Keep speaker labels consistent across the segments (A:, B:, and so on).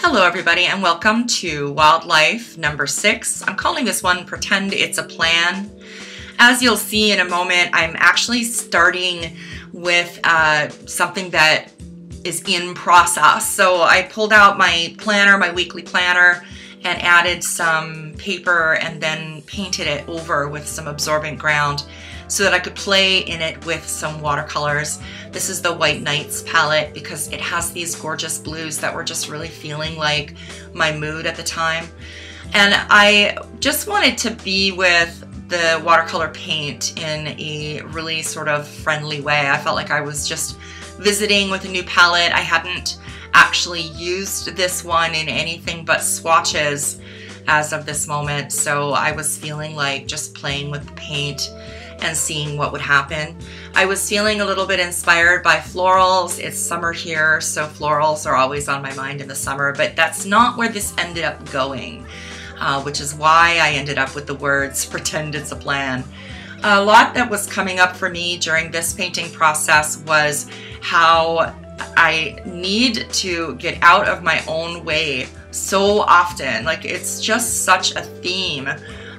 A: Hello everybody and welcome to Wildlife number 6. I'm calling this one Pretend It's a Plan. As you'll see in a moment, I'm actually starting with something that is in process. So I pulled out my planner, my weekly planner, and added some paper and then painted it over with some Absorbent Ground so that I could play in it with some watercolors. This is the White Nights palette because it has these gorgeous blues that were just really feeling like my mood at the time. And I just wanted to be with the watercolor paint in a really sort of friendly way. I felt like I was just visiting with a new palette. I hadn't actually used this one in anything but swatches as of this moment, so I was feeling like just playing with the paint and seeing what would happen. I was feeling a little bit inspired by florals. It's summer here, so florals are always on my mind in the summer, but that's not where this ended up going, which is why I ended up with the words Pretend It's a Plan. A lot that was coming up for me during this painting process was how I need to get out of my own way so often. Like, it's just such a theme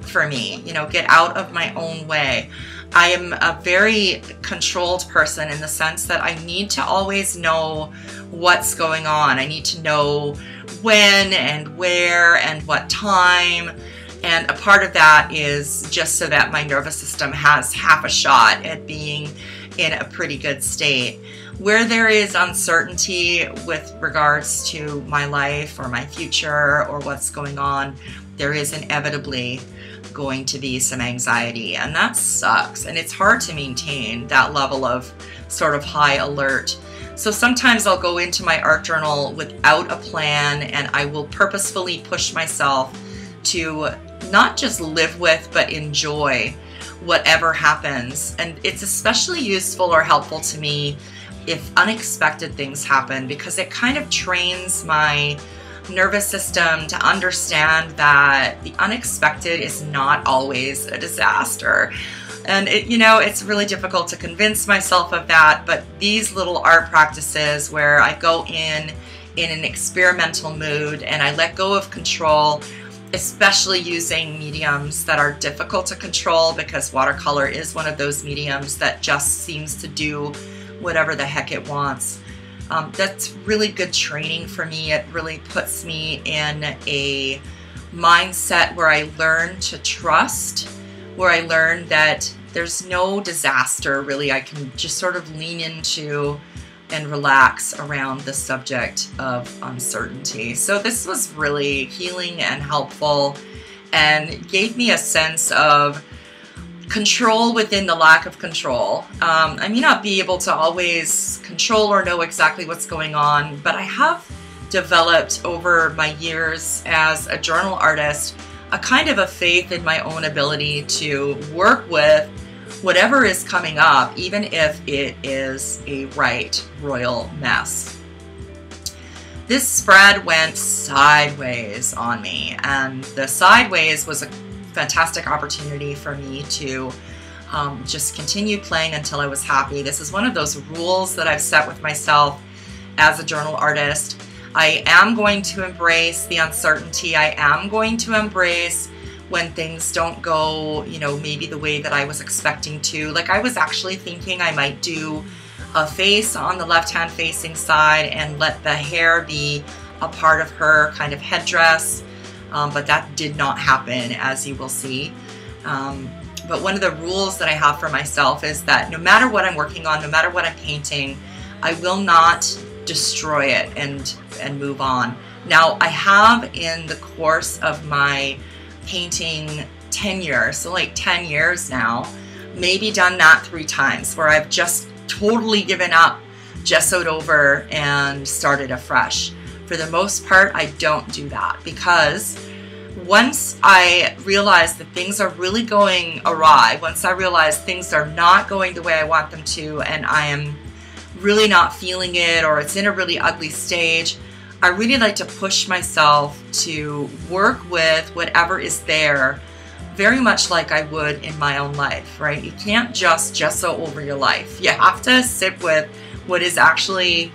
A: for me, you know, get out of my own way. I am a very controlled person in the sense that I need to always know what's going on. I need to know when and where and what time. And a part of that is just so that my nervous system has half a shot at being in a pretty good state. Where there is uncertainty with regards to my life or my future or what's going on, there is inevitably going to be some anxiety, and that sucks, and it's hard to maintain that level of sort of high alert. So sometimes I'll go into my art journal without a plan, and I will purposefully push myself to not just live with but enjoy whatever happens. And it's especially useful or helpful to me if unexpected things happen, because it kind of trains my nervous system to understand that the unexpected is not always a disaster. And it's really difficult to convince myself of that, but these little art practices where I go in an experimental mood and I let go of control, especially using mediums that are difficult to control, because watercolor is one of those mediums that just seems to do whatever the heck it wants. That's really good training for me. It really puts me in a mindset where I learn to trust, where I learn that there's no disaster really I can just sort of lean into and relax around the subject of uncertainty. So this was really healing and helpful and gave me a sense of control within the lack of control. I may not be able to always control or know exactly what's going on, but I have developed over my years as a journal artist a kind of a faith in my own ability to work with whatever is coming up, even if it is a right royal mess. This spread went sideways on me, and the sideways was a fantastic opportunity for me to just continue playing until I was happy. This is one of those rules that I've set with myself as a journal artist. I am going to embrace the uncertainty. I am going to embrace when things don't go, maybe the way that I was expecting to. Like, I was actually thinking I might do a face on the left-hand facing side and let the hair be a part of her kind of headdress. But that did not happen, as you will see. But one of the rules that I have for myself is that no matter what I'm working on, no matter what I'm painting, I will not destroy it and move on. Now, I have in the course of my painting tenure, so like 10 years now, maybe done that 3 times where I've just totally given up, gessoed over, and started afresh. For the most part, I don't do that, because once I realize that things are really going awry, once I realize things are not going the way I want them to, and I am really not feeling it, or it's in a really ugly stage, I really like to push myself to work with whatever is there, very much like I would in my own life, right? You can't just gesso over your life. You have to sit with what is actually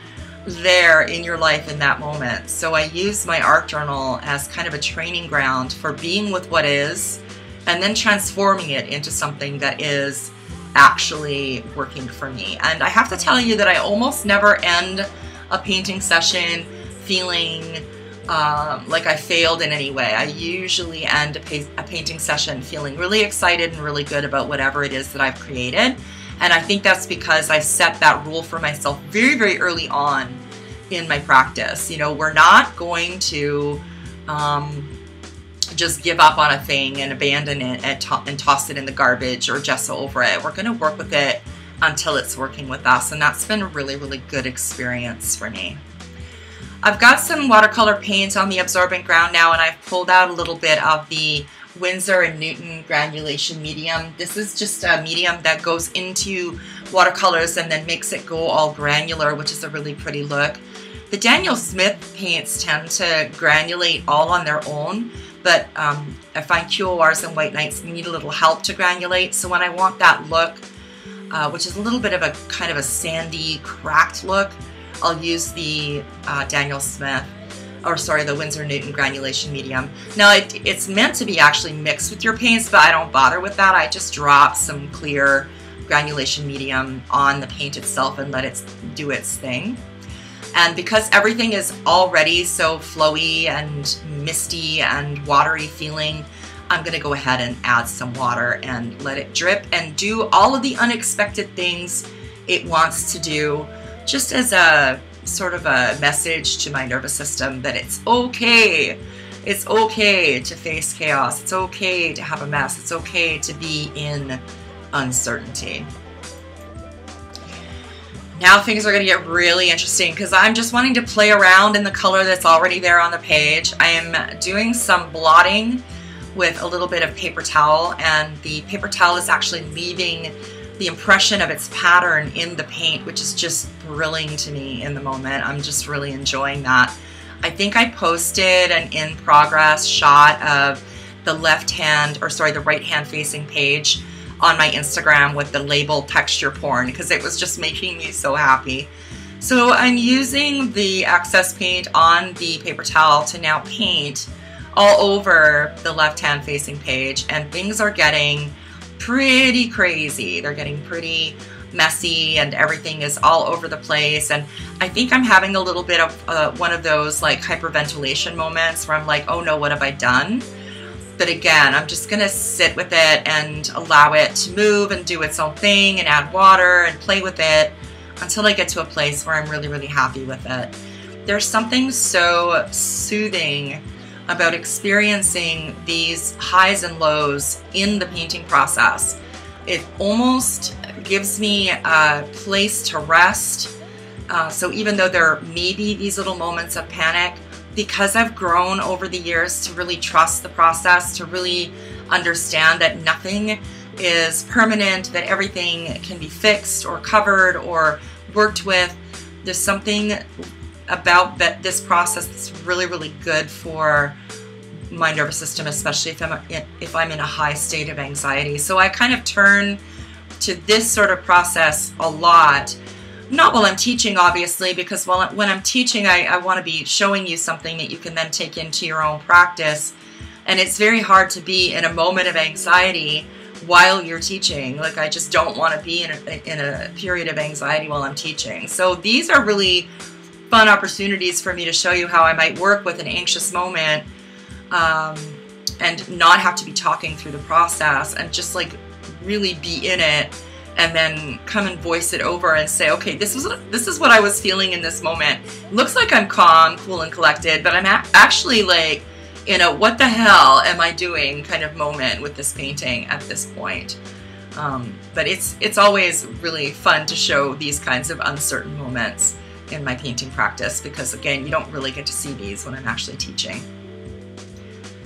A: there in your life in that moment. So I use my art journal as kind of a training ground for being with what is and then transforming it into something that is actually working for me. And I have to tell you that I almost never end a painting session feeling like I failed in any way. I usually end a painting session feeling really excited and really good about whatever it is that I've created. And I think that's because I set that rule for myself very, very early on in my practice. You know, we're not going to just give up on a thing and abandon it and toss it in the garbage or gesso over it. We're going to work with it until it's working with us. And that's been a really, really good experience for me. I've got some watercolor paint on the Absorbent Ground now, and I've pulled out a little bit of the Winsor & Newton Granulation medium. This is just a medium that goes into watercolors and then makes it go all granular, which is a really pretty look. The Daniel Smith paints tend to granulate all on their own, but I find QORs and White Nights need a little help to granulate. So when I want that look, which is a little bit of a kind of a sandy, cracked look, I'll use the Daniel Smith, or sorry, the Winsor & Newton Granulation medium. Now it's meant to be actually mixed with your paints, but I don't bother with that. I just drop some clear granulation medium on the paint itself and let it do its thing. And because everything is already so flowy and misty and watery feeling, I'm gonna go ahead and add some water and let it drip and do all of the unexpected things it wants to do, just as a sort of a message to my nervous system that it's okay. It's okay to face chaos. It's okay to have a mess. It's okay to be in uncertainty. Now things are going to get really interesting because I'm just wanting to play around in the color that's already there on the page. I am doing some blotting with a little bit of paper towel, and the paper towel is actually leaving the impression of its pattern in the paint, which is just thrilling to me in the moment. I'm just really enjoying that. I think I posted an in progress shot of the the right hand facing page on my Instagram with the label texture porn because it was just making me so happy. So I'm using the excess paint on the paper towel to now paint all over the left hand facing page, and things are getting pretty crazy. They're getting pretty messy and everything is all over the place, and I think I'm having a little bit of one of those like hyperventilation moments where I'm like, oh no, what have I done? But again, I'm just gonna sit with it and allow it to move and do its own thing and add water and play with it until I get to a place where I'm really, really happy with it. There's something so soothing about experiencing these highs and lows in the painting process. It almost gives me a place to rest. So even though there may be these little moments of panic, because I've grown over the years to really trust the process, to really understand that nothing is permanent, that everything can be fixed or covered or worked with, there's something about this process that's really, really good for my nervous system, especially if I'm in a high state of anxiety. So I kind of turn to this sort of process a lot. Not while I'm teaching, obviously, because when I'm teaching, I want to be showing you something that you can then take into your own practice. And it's very hard to be in a moment of anxiety while you're teaching. Like, I just don't want to be in a period of anxiety while I'm teaching. So these are really fun opportunities for me to show you how I might work with an anxious moment and not have to be talking through the process and just like really be in it, and then come and voice it over and say, okay, this is what I was feeling in this moment. It looks like I'm calm, cool, and collected, but I'm actually like in a what the hell am I doing kind of moment with this painting at this point. But it's always really fun to show these kinds of uncertain moments in my painting practice because, again, you don't really get to see these when I'm actually teaching.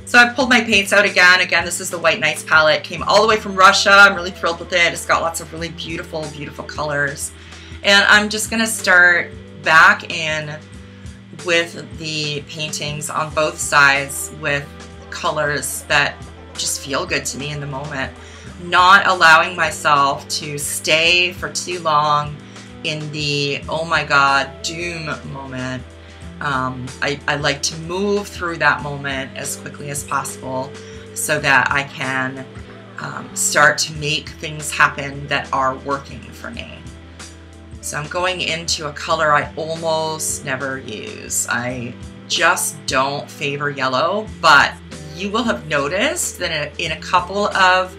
A: So I've pulled my paints out again. Again, this is the White Nights palette. Came all the way from Russia. I'm really thrilled with it. It's got lots of really beautiful, beautiful colors. And I'm just going to start back in with the paintings on both sides with colors that just feel good to me in the moment. Not allowing myself to stay for too long in the oh my god doom moment. I like to move through that moment as quickly as possible so that I can start to make things happen that are working for me. So I'm going into a color I almost never use. I just don't favor yellow, but you will have noticed that in a couple of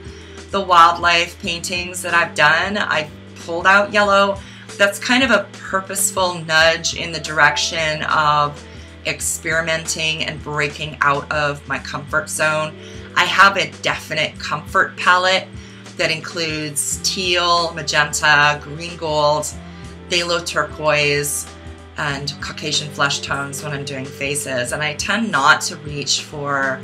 A: the wildlife paintings that I've done, I've pulled out yellow. That's kind of a purposeful nudge in the direction of experimenting and breaking out of my comfort zone. I have a definite comfort palette that includes teal, magenta, green gold, phthalo turquoise, and Caucasian flesh tones when I'm doing faces. And I tend not to reach for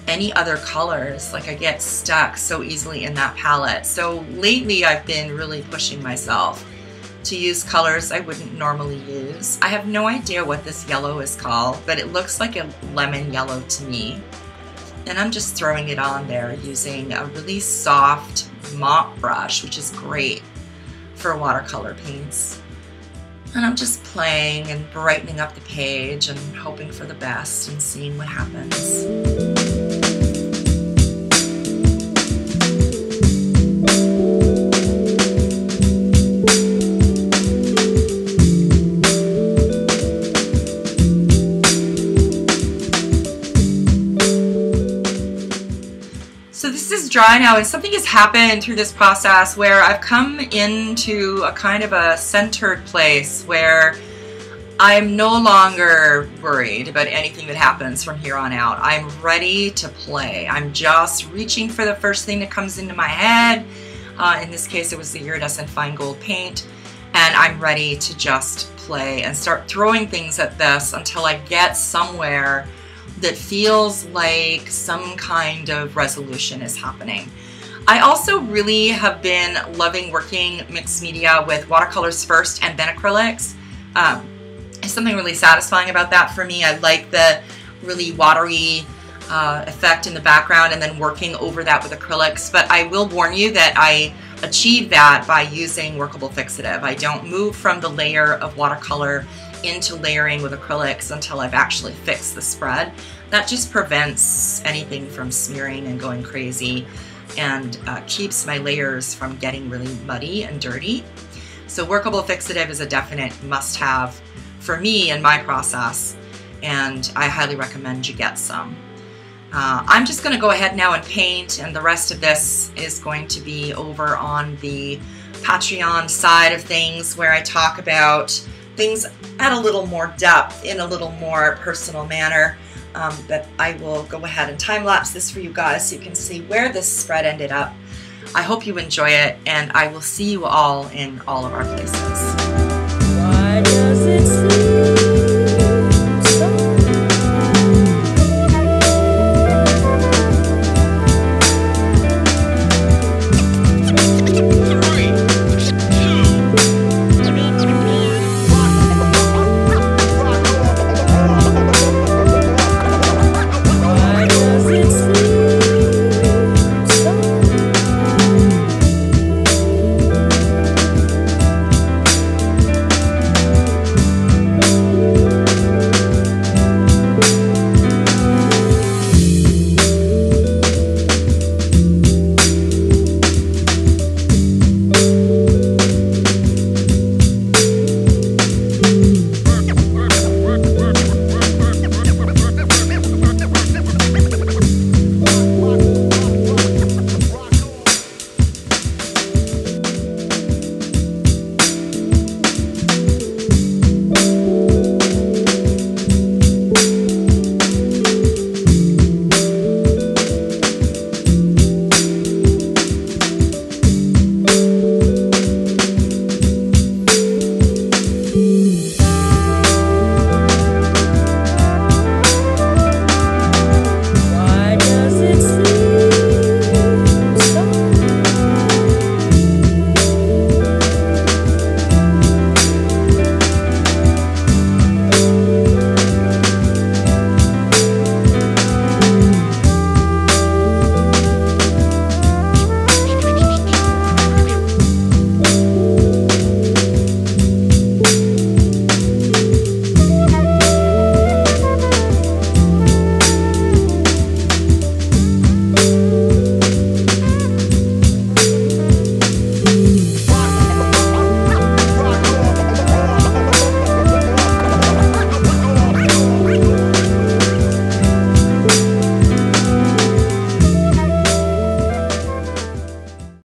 A: any other colors. Like, I get stuck so easily in that palette. So lately I've been really pushing myself to use colors I wouldn't normally use. I have no idea what this yellow is called, but it looks like a lemon yellow to me. And I'm just throwing it on there using a really soft mop brush, which is great for watercolor paints. And I'm just playing and brightening up the page and hoping for the best and seeing what happens. So this is dry now, and something has happened through this process where I've come into a kind of a centered place where I'm no longer worried about anything that happens from here on out. I'm ready to play. I'm just reaching for the first thing that comes into my head. In this case, it was the iridescent fine gold paint, and I'm ready to just play and start throwing things at this until I get somewhere that feels like some kind of resolution is happening. I also really have been loving working mixed media with watercolors first and then acrylics. There's something really satisfying about that for me. I like the really watery effect in the background and then working over that with acrylics. But I will warn you that I achieve that by using Workable fixative. I don't move from the layer of watercolor into layering with acrylics until I've actually fixed the spread. That just prevents anything from smearing and going crazy, and keeps my layers from getting really muddy and dirty. So Workable fixative is a definite must-have for me in my process, and I highly recommend you get some. I'm just going to go ahead now and paint, and the rest of this is going to be over on the Patreon side of things, where I talk about things at a little more depth in a little more personal manner. But I will go ahead and time-lapse this for you guys so you can see where this spread ended up. I hope you enjoy it, and I will see you all in all of our places.